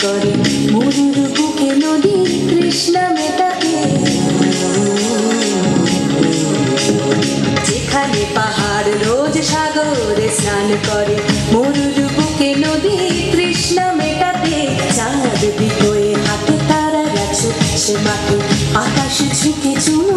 করে মরুর বুকে নদী তৃষ্ণা মেটাতে। যেখানে পাহাড় রোজ সাগরে স্নান করে মরুর বুকে নদী তৃষ্ণা মেটাতে। চাঁদ দিকে হাতে তারা গেছে সে মাঠে আকাশ ঝুঁকে চুমু